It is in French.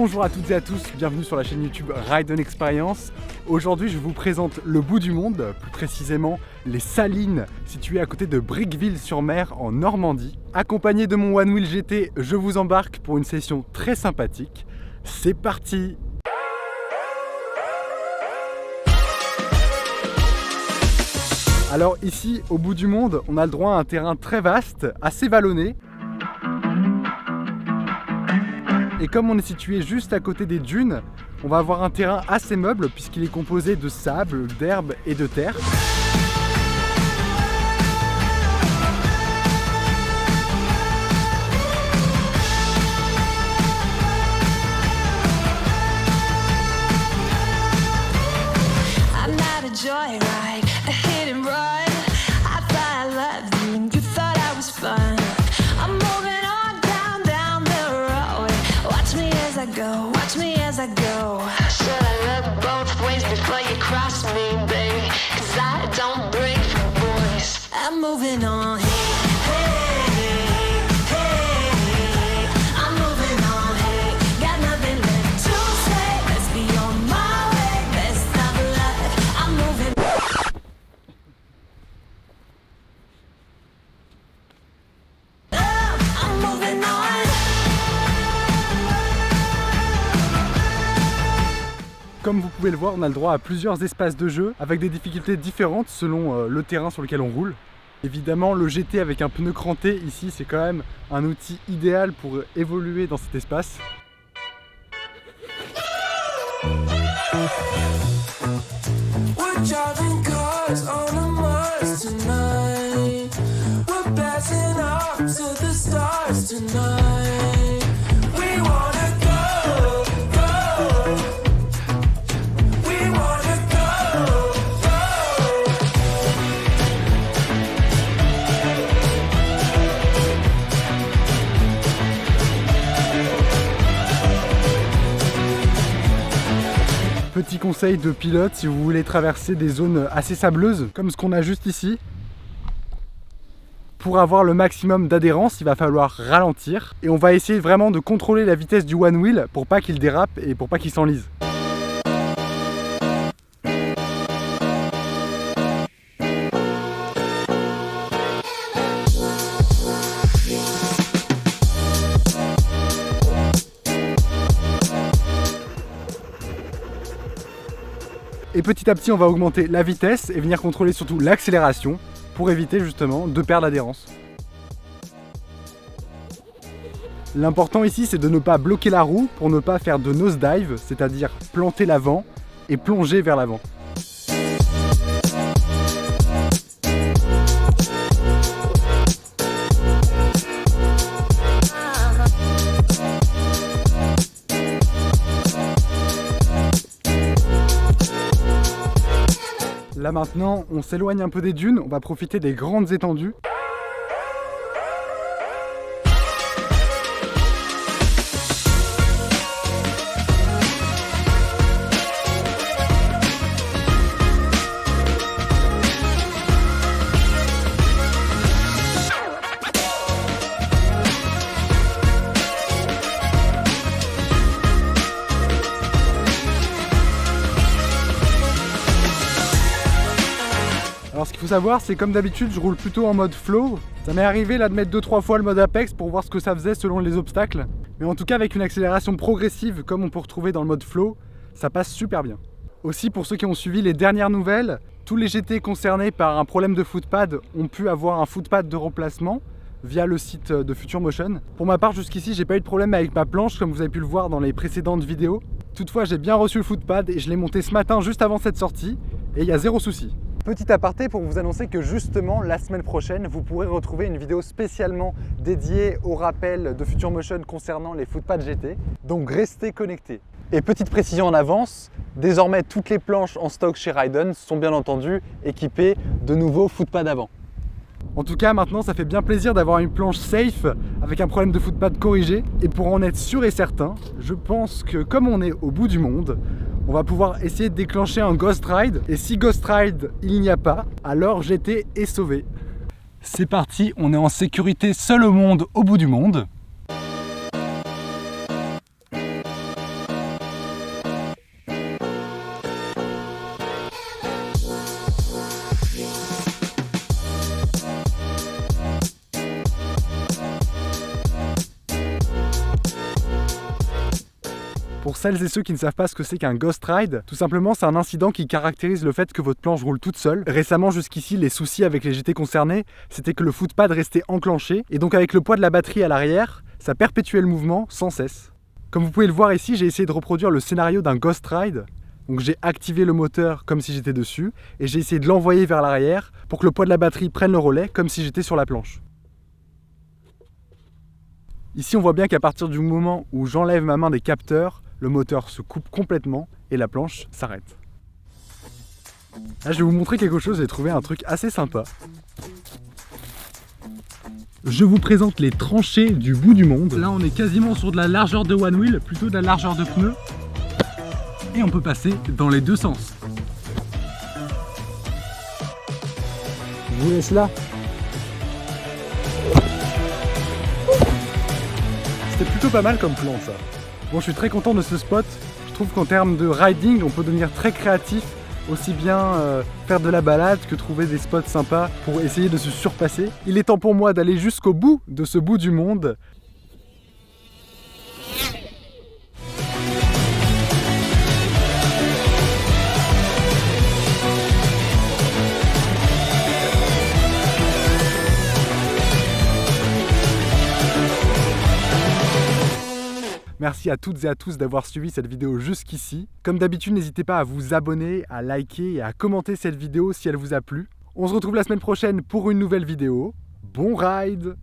Bonjour à toutes et à tous, bienvenue sur la chaîne YouTube Ride On Experience. Aujourd'hui je vous présente le bout du monde, plus précisément les Salines situées à côté de Briqueville-sur-Mer en Normandie. Accompagné de mon One Wheel GT, je vous embarque pour une session très sympathique. C'est parti! Alors ici, au bout du monde, on a le droit à un terrain très vaste, assez vallonné. Et comme on est situé juste à côté des dunes, on va avoir un terrain assez meuble puisqu'il est composé de sable, d'herbe et de terre. Watch me as I go. Should I look both ways before you cross me, baby? 'Cause I don't break for boys. I'm moving on. I'm moving on. Got nothing left to say. Let's be on my way. Best of luck. I'm moving. I'm moving on. Comme vous pouvez le voir, on a le droit à plusieurs espaces de jeu avec des difficultés différentes selon le terrain sur lequel on roule. Évidemment, le GT avec un pneu cranté ici, c'est quand même un outil idéal pour évoluer dans cet espace. Petit conseil de pilote, si vous voulez traverser des zones assez sableuses, comme ce qu'on a juste ici, pour avoir le maximum d'adhérence, il va falloir ralentir. Et on va essayer vraiment de contrôler la vitesse du One Wheel pour pas qu'il dérape et pour pas qu'il s'enlise. Et petit à petit, on va augmenter la vitesse et venir contrôler surtout l'accélération pour éviter justement de perdre l'adhérence. L'important ici, c'est de ne pas bloquer la roue pour ne pas faire de nosedive, c'est-à-dire planter l'avant et plonger vers l'avant. Là maintenant, on s'éloigne un peu des dunes, on va profiter des grandes étendues. Alors ce qu'il faut savoir, c'est comme d'habitude, je roule plutôt en mode flow. Ça m'est arrivé là de mettre 2-3 fois le mode Apex pour voir ce que ça faisait selon les obstacles. Mais en tout cas, avec une accélération progressive comme on peut retrouver dans le mode flow, ça passe super bien. Aussi, pour ceux qui ont suivi les dernières nouvelles, tous les GT concernés par un problème de footpad ont pu avoir un footpad de remplacement via le site de Future Motion. Pour ma part, jusqu'ici, j'ai pas eu de problème avec ma planche comme vous avez pu le voir dans les précédentes vidéos. Toutefois, j'ai bien reçu le footpad et je l'ai monté ce matin juste avant cette sortie et il y a zéro souci. Petit aparté pour vous annoncer que justement la semaine prochaine vous pourrez retrouver une vidéo spécialement dédiée au rappel de Future Motion concernant les footpads GT, donc restez connectés. Et petite précision en avance, désormais toutes les planches en stock chez Ride On sont bien entendu équipées de nouveaux footpads avant. En tout cas maintenant ça fait bien plaisir d'avoir une planche safe avec un problème de footpad corrigé, et pour en être sûr et certain, je pense que comme on est au bout du monde, on va pouvoir essayer de déclencher un Ghost Ride, et si Ghost Ride il n'y a pas, alors GT est sauvé. C'est parti, on est en sécurité seul au monde, au bout du monde. celles et ceux qui ne savent pas ce que c'est qu'un Ghost Ride, tout simplement c'est un incident qui caractérise le fait que votre planche roule toute seule. Récemment jusqu'ici, les soucis avec les GT concernés, c'était que le footpad restait enclenché, et donc avec le poids de la batterie à l'arrière, ça perpétuait le mouvement sans cesse. Comme vous pouvez le voir ici, j'ai essayé de reproduire le scénario d'un Ghost Ride. Donc j'ai activé le moteur comme si j'étais dessus, et j'ai essayé de l'envoyer vers l'arrière pour que le poids de la batterie prenne le relais comme si j'étais sur la planche. Ici on voit bien qu'à partir du moment où j'enlève ma main des capteurs, le moteur se coupe complètement et la planche s'arrête. Là je vais vous montrer quelque chose, j'ai trouvé un truc assez sympa. Je vous présente les tranchées du bout du monde. Là on est quasiment sur de la largeur de one wheel, plutôt de la largeur de pneu. Et on peut passer dans les deux sens. Je vous laisse là. C'était plutôt pas mal comme plan ça. Bon, je suis très content de ce spot. Je trouve qu'en termes de riding, on peut devenir très créatif. Aussi bien faire de la balade que trouver des spots sympas pour essayer de se surpasser. Il est temps pour moi d'aller jusqu'au bout de ce bout du monde. Merci à toutes et à tous d'avoir suivi cette vidéo jusqu'ici. Comme d'habitude, n'hésitez pas à vous abonner, à liker et à commenter cette vidéo si elle vous a plu. On se retrouve la semaine prochaine pour une nouvelle vidéo. Bon ride!